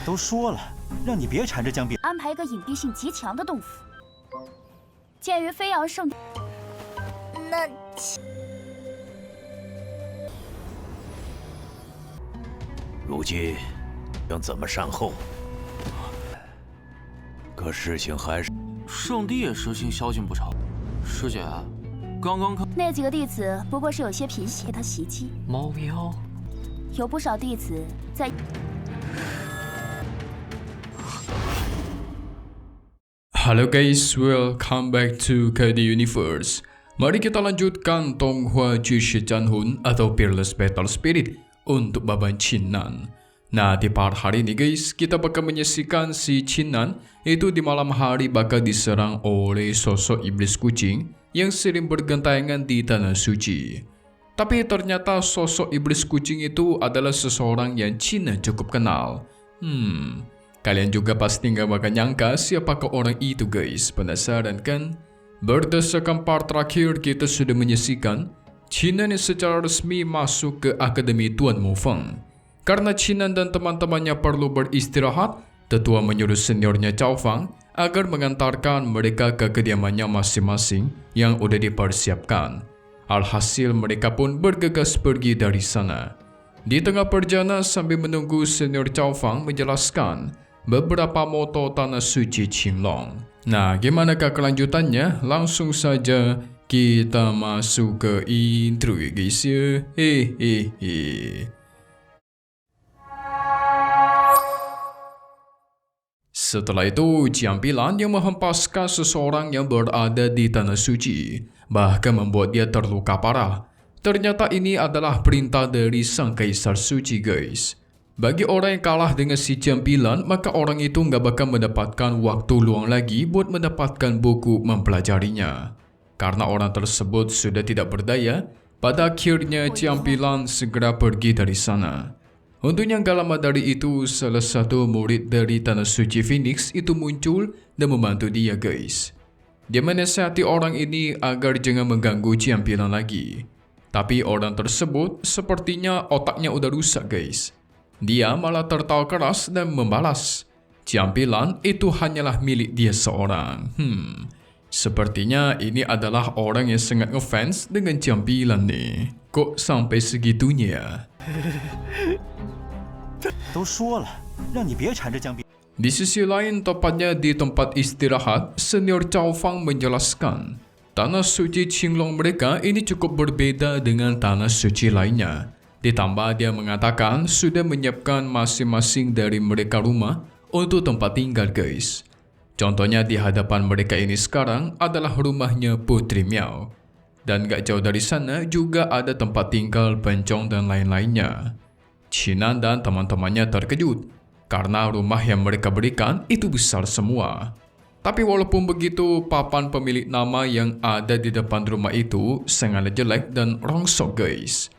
都说了，让你别缠着江碧。安排一个隐蔽性极强的洞府。鉴于飞扬圣，那如今应怎么善后？可事情还是……圣地也实行宵禁不成？师姐，刚刚看那几个弟子不过是有些贫血，被他袭击。猫妖，有不少弟子在。Halo guys, welcome back to KD Universe. Mari kita lanjutkan Tonghua Jushi Janhun atau Peerless Battle Spirit untuk Baban Qinnan. Nah, di part hari ini guys, kita bakal menyaksikan si Qinnan itu di malam hari bakal diserang oleh sosok iblis kucing yang sering bergentayangan di tanah suci. Tapi ternyata sosok iblis kucing itu adalah seseorang yang Qinnan cukup kenal. Kalian juga pasti nggak bakal nyangka siapakah orang itu guys. Penasaran kan? Berdasarkan part terakhir kita sudah menyaksikan Qinnan secara resmi masuk ke Akademi Tuan Mufeng. Karena Qinnan dan teman-temannya perlu beristirahat, tetua menyuruh seniornya Cao Fang agar mengantarkan mereka ke kediamannya masing-masing yang udah dipersiapkan. Alhasil mereka pun bergegas pergi dari sana. Di tengah perjalanan sambil menunggu senior Cao Fang menjelaskan beberapa moto tanah suci Qinglong. Nah, gimanakah kelanjutannya? Langsung saja kita masuk ke intro ya guys ya. Setelah itu, Ciampilan yang menghempaskan seseorang yang berada di tanah suci, bahkan membuat dia terluka parah. Ternyata ini adalah perintah dari sang kaisar suci guys. Bagi orang yang kalah dengan si Ciampilan, maka orang itu nggak bakal mendapatkan waktu luang lagi buat mendapatkan buku mempelajarinya. Karena orang tersebut sudah tidak berdaya, pada akhirnya Ciampilan segera pergi dari sana. Untuk yang gak lama dari itu, salah satu murid dari Tanah Suci Phoenix itu muncul dan membantu dia guys. Dia menasihati orang ini agar jangan mengganggu Ciampilan lagi. Tapi orang tersebut sepertinya otaknya udah rusak guys. Dia malah tertawa keras dan membalas, Ciampilan itu hanyalah milik dia seorang. Sepertinya ini adalah orang yang sangat ngefans dengan Ciampilan nih. Kok sampai segitunya? 都说了，让你别缠着江碧。 Di sisi lain, tepatnya di tempat istirahat, senior Cao Fang menjelaskan, tanah suci Qinglong mereka ini cukup berbeda dengan tanah suci lainnya. Ditambah dia mengatakan sudah menyiapkan masing-masing dari mereka rumah untuk tempat tinggal guys. Contohnya di hadapan mereka ini sekarang adalah rumahnya Putri Miao. Dan gak jauh dari sana juga ada tempat tinggal Bencong dan lain-lainnya. Qinnan dan teman-temannya terkejut karena rumah yang mereka berikan itu besar semua. Tapi walaupun begitu, papan pemilik nama yang ada di depan rumah itu sangat jelek dan rongsok guys.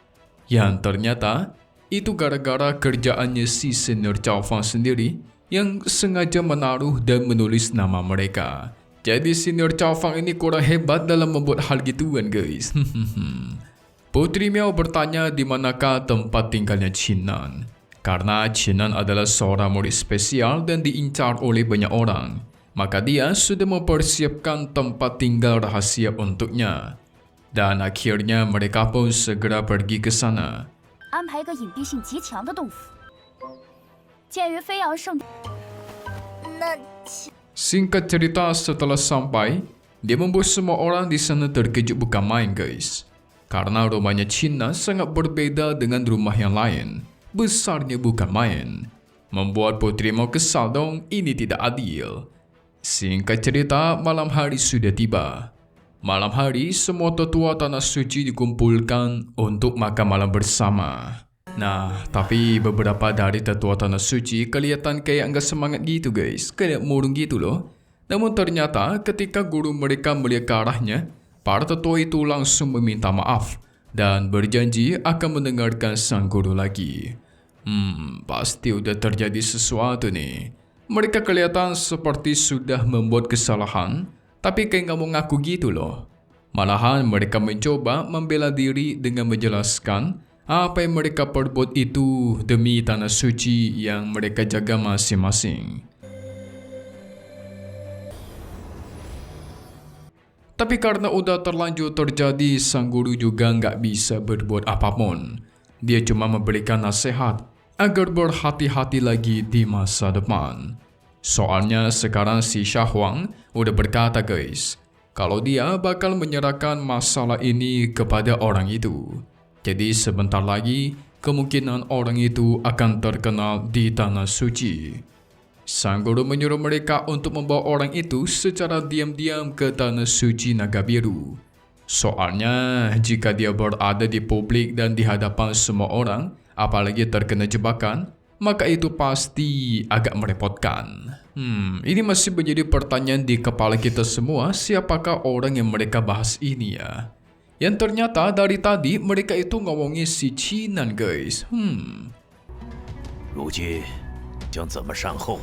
Yang ternyata itu gara-gara kerjaannya si senior Cao Fang sendiri yang sengaja menaruh dan menulis nama mereka. Jadi senior Cao Fang ini kurang hebat dalam membuat hal gituan guys. Putri Miao bertanya di manakah tempat tinggalnya Qinnan. Karena Qinnan adalah seorang murid spesial dan diincar oleh banyak orang, maka dia sudah mempersiapkan tempat tinggal rahasia untuknya. Dan akhirnya mereka pun segera pergi ke sana. 安排一个隐蔽性极强的洞府。鉴于飞扬圣，那 Singkat cerita, setelah sampai, dia membuat semua orang di sana terkejut bukan main guys. Karena rumahnya Qinnan sangat berbeda dengan rumah yang lain. Besarnya bukan main. Membuat Putri mau kesal dong, ini tidak adil. Singkat cerita, malam hari sudah tiba. Malam hari, semua tetua tanah suci dikumpulkan untuk makan malam bersama. Nah, tapi beberapa dari tetua tanah suci kelihatan kayak nggak semangat gitu guys. Kayak murung gitu loh. Namun ternyata ketika guru mereka melihat ke arahnya, para tetua itu langsung meminta maaf dan berjanji akan mendengarkan sang guru lagi. Pasti udah terjadi sesuatu nih. Mereka kelihatan seperti sudah membuat kesalahan, tapi kayak nggak mau ngaku gitu loh. Malahan mereka mencoba membela diri dengan menjelaskan apa yang mereka perbuat itu demi tanah suci yang mereka jaga masing-masing. Tapi karena udah terlanjur terjadi, sang guru juga nggak bisa berbuat apapun. Dia cuma memberikan nasihat agar berhati-hati lagi di masa depan. Soalnya sekarang si Shah Huang udah berkata guys, kalau dia bakal menyerahkan masalah ini kepada orang itu. Jadi sebentar lagi kemungkinan orang itu akan terkenal di tanah suci. Sang guru menyuruh mereka untuk membawa orang itu secara diam-diam ke tanah suci Naga Biru. Soalnya jika dia berada di publik dan di hadapan semua orang, apalagi terkena jebakan, maka itu pasti agak merepotkan. Ini masih menjadi pertanyaan di kepala kita semua, siapakah orang yang mereka bahas ini ya? Yang ternyata dari tadi mereka itu ngomongin si Qinan guys. 如今将怎么善后？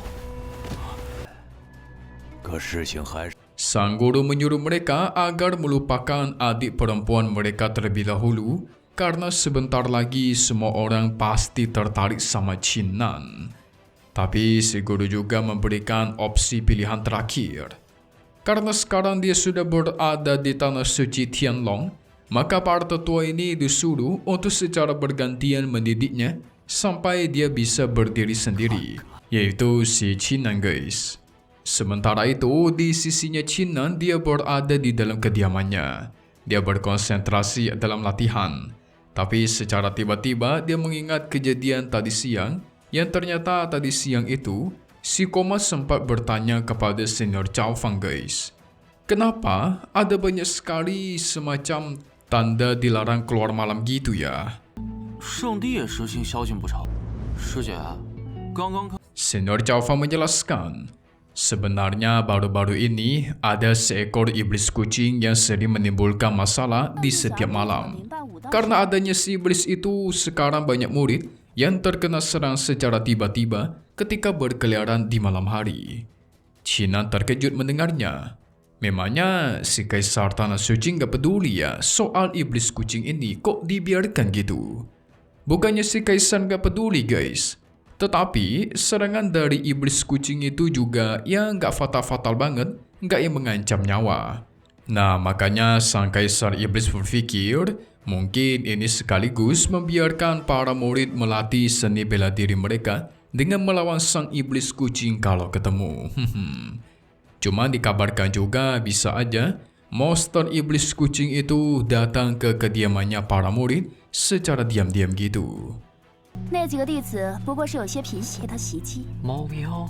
可事情还是 Sang guru menyuruh mereka agar melupakan adik perempuan mereka terlebih dahulu karena sebentar lagi semua orang pasti tertarik sama Qinan. Tapi si guru juga memberikan opsi pilihan terakhir. Karena sekarang dia sudah berada di tanah suci Tianlong, maka para tetua ini disuruh untuk secara bergantian mendidiknya sampai dia bisa berdiri sendiri, yaitu si Qinan guys. Sementara itu, di sisinya Qinan dia berada di dalam kediamannya. Dia berkonsentrasi dalam latihan. Tapi secara tiba-tiba dia mengingat kejadian tadi siang, yang ternyata tadi siang itu, si Koma sempat bertanya kepada senior Cao Fang guys. Kenapa ada banyak sekali semacam tanda dilarang keluar malam gitu ya? 圣地也实行宵禁不成。师姐，刚刚看 Senior Cao Fang menjelaskan, sebenarnya baru-baru ini ada seekor iblis kucing yang sering menimbulkan masalah di setiap malam. Karena adanya si iblis itu, sekarang banyak murid yang terkena serang secara tiba-tiba ketika berkeliaran di malam hari. Qinan terkejut mendengarnya. Memangnya si Kaisar Tanah Suci nggak peduli ya soal iblis kucing ini, kok dibiarkan gitu? Bukannya si Kaisar nggak peduli guys, tetapi serangan dari iblis kucing itu juga yang nggak fatal-fatal banget, nggak yang mengancam nyawa. Nah makanya sang Kaisar Iblis berpikir mungkin ini sekaligus membiarkan para murid melatih seni bela diri mereka dengan melawan sang iblis kucing kalau ketemu. Cuma dikabarkan juga bisa aja monster iblis kucing itu datang ke kediamannya para murid secara diam-diam gitu. 那几个弟子不过是有些脾气，给他袭击。猫喵。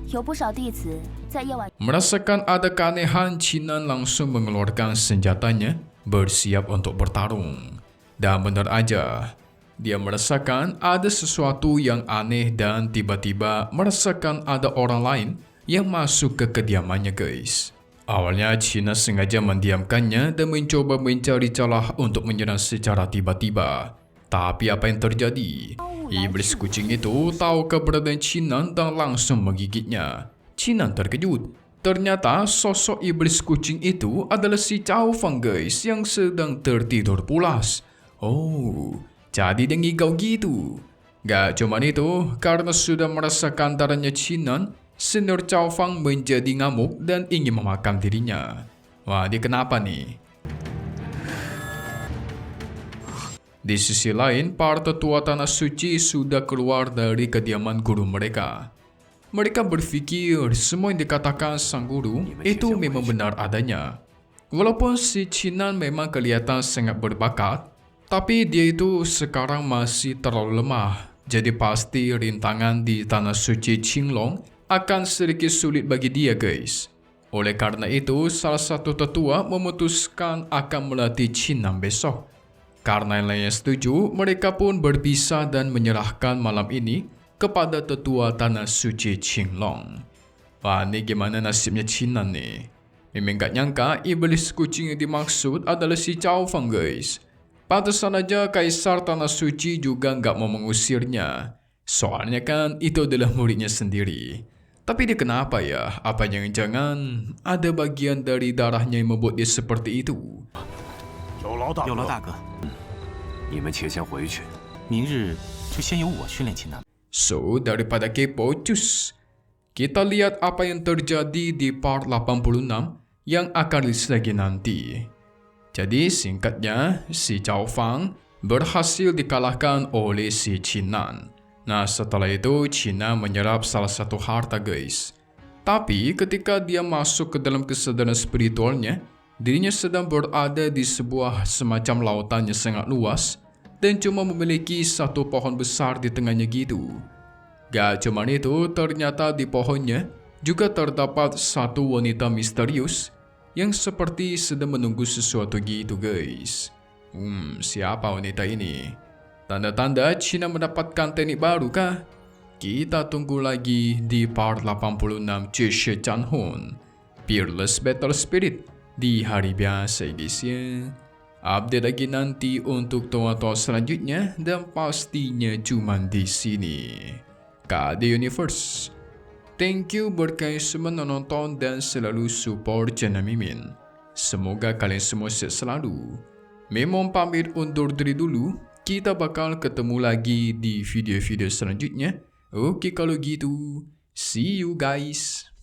有不少弟子在夜晚。 Merasakan ada keanehan, Qinan langsung mengeluarkan senjatanya, bersiap untuk bertarung. Dan benar aja, dia merasakan ada sesuatu yang aneh dan tiba-tiba merasakan ada orang lain yang masuk ke kediamannya guys. Awalnya Qinan sengaja mendiamkannya dan mencoba mencari celah untuk menyerang secara tiba-tiba. Tapi apa yang terjadi? Iblis kucing itu tahu keberadaan Qinan dan langsung menggigitnya. Qinan terkejut. Ternyata sosok iblis kucing itu adalah si Cao Fang guys yang sedang tertidur pulas. Oh, jadi dia ngigau gitu. Gak cuma itu, karena sudah merasakan darahnya Qinan, senior Cao Fang menjadi ngamuk dan ingin memakan dirinya. Wah, dia kenapa nih? Di sisi lain, para tetua Tanah Suci sudah keluar dari kediaman guru mereka. Mereka berpikir semua yang dikatakan sang guru itu memang benar adanya. Walaupun si Qinan memang kelihatan sangat berbakat, tapi dia itu sekarang masih terlalu lemah. Jadi pasti rintangan di Tanah Suci Qinglong akan sedikit sulit bagi dia guys. Oleh karena itu, salah satu tetua memutuskan akan melatih Qinan besok. Karena yang lainnya setuju, mereka pun berpisah dan menyerahkan malam ini kepada tetua Tanah Suci Qinglong. Wah, ini gimana nasibnya Qinan nih? Memang gak nyangka iblis kucing yang dimaksud adalah si Cao Fang guys. Pantesan aja Kaisar Tanah Suci juga gak mau mengusirnya. Soalnya kan itu adalah muridnya sendiri. Tapi dia kenapa ya? Apa jangan-jangan ada bagian dari darahnya yang membuat dia seperti itu? 有劳大哥，你们且先回去。明日就先由我训练秦南。 So, daripada kepo, cus. Kita lihat apa yang terjadi di part 86 yang akan rilis lagi nanti. Jadi singkatnya, si Cao Fang berhasil dikalahkan oleh si Qinan. Nah, setelah itu Qinan menyerap salah satu harta, guys. Tapi ketika dia masuk ke dalam kesadaran spiritualnya, dirinya sedang berada di sebuah semacam lautan yang sangat luas dan cuma memiliki satu pohon besar di tengahnya gitu. Gak cuman itu, ternyata di pohonnya juga terdapat satu wanita misterius yang seperti sedang menunggu sesuatu gitu, guys. Siapa wanita ini? Tanda-tanda Cina mendapatkan teknik baru kah? Kita tunggu lagi di part 86 Cishe Chanhun, Peerless Battle Spirit di hari biasa, guys ya. Update lagi nanti untuk toa-toa selanjutnya dan pastinya cuma di sini. KD Universe. Thank you buat kalian semua nonton dan selalu support channel Mimin. Semoga kalian semua sehat selalu. Memang pamit undur diri dulu. Kita bakal ketemu lagi di video-video selanjutnya. Oke kalau gitu. See you guys.